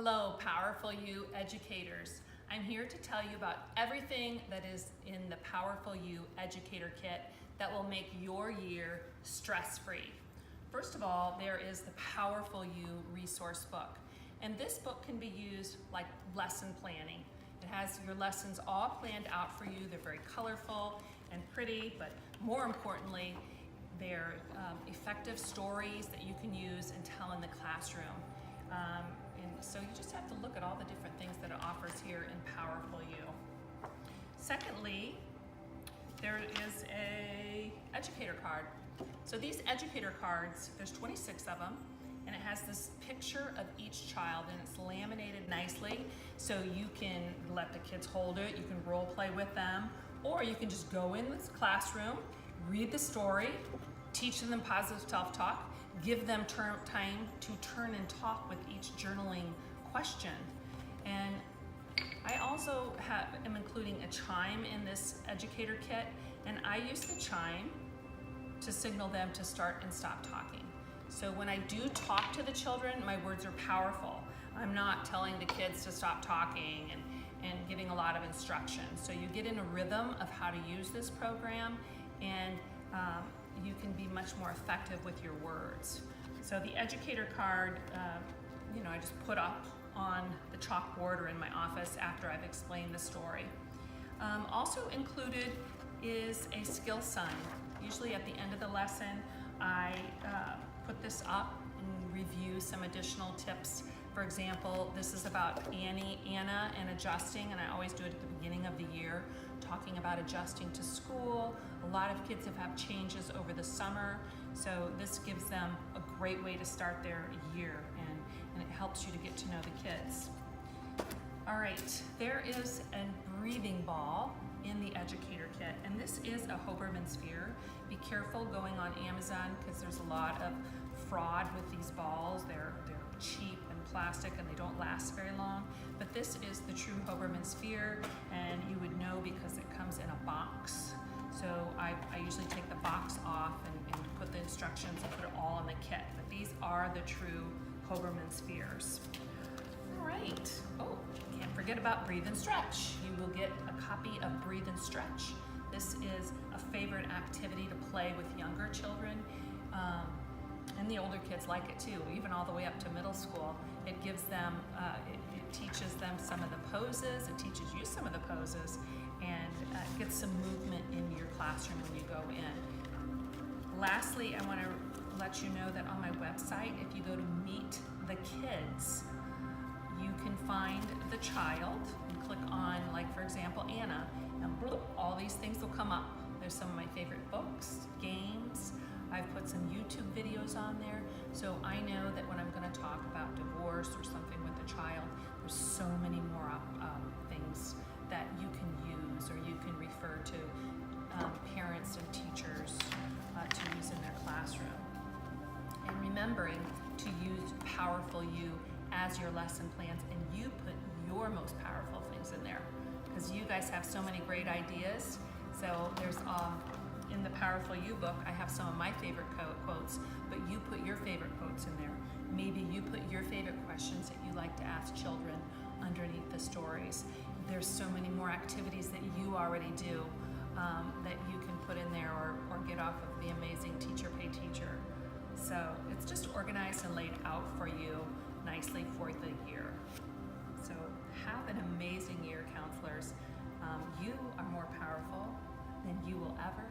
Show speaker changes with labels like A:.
A: Hello, Powerful You educators. I'm here to tell you about everything that is in the Powerful You Educator Kit that will make your year stress-free. First of all, there is the Powerful You resource book. And this book can be used like lesson planning. It has your lessons all planned out for you. They're very colorful and pretty, but more importantly, they're effective stories that you can use and tell in the classroom. And so you just have to look at all the different things that it offers here in Powerful You. Secondly, there is a Educator Card. So these Educator Cards, there's 26 of them, and it has this picture of each child, and it's laminated nicely, so you can let the kids hold it, you can role play with them, or you can just go in this classroom, read the story, teach them positive self-talk, give them time to turn and talk with each journaling question. And I also am including a chime in this Educator Kit, and I use the chime to signal them to start and stop talking. So when I do talk to the children, my words are powerful. I'm not telling the kids to stop talking and giving a lot of instruction. So you get in a rhythm of how to use this program, and you can be much more effective with your words. So the Educator Card, I just put up on the chalkboard or in my office after I've explained the story. Also included is a skill sign. Usually at the end of the lesson, I put this up and review some additional tips. For example, this is about Anna and adjusting, and I always do it at the beginning of the year, talking about adjusting to school. A lot of kids have had changes over the summer, so this gives them a great way to start their year, and it helps you to get to know the kids. All right, there is a breathing ball in the Educator Kit, and this is a Hoberman sphere. Be careful going on Amazon because there's a lot of fraud with these balls. They're cheap and plastic, and they don't last very long. But this is the true Hoberman sphere, and you would know because it comes in a box. So I usually take the box off and put the instructions and put it all in the kit. But these are the true Hoberman spheres. All right. Oh, can't forget about Breathe and Stretch. You will get a copy of Breathe and Stretch. This is a favorite activity to play with younger children. And the older kids like it too, even all the way up to middle school. It gives them, it teaches them some of the poses, it teaches you some of the poses, and gets some movement in your classroom when you go in. Lastly, I want to let you know that on my website, if you go to Meet the Kids, you can find the child and click on, like for example, Anna, and all these things will come up. There's some of my favorite books, games. I've put some YouTube videos on there, so I know that when I'm going to talk about divorce or something with a child, there's so many more things that you can use, or you can refer to parents and teachers to use in their classroom. And remembering to use Powerful You as your lesson plans, and you put your most powerful things in there, because you guys have so many great ideas. So there's in the Powerful You book, I have some of my favorite quotes, but you put your favorite quotes in there. Maybe you put your favorite questions that you like to ask children underneath the stories. There's so many more activities that you already do that you can put in there, or get off of the amazing Teacher Pay Teacher. So it's just organized and laid out for you nicely for the year. So have an amazing year, counselors. You are more powerful than you will ever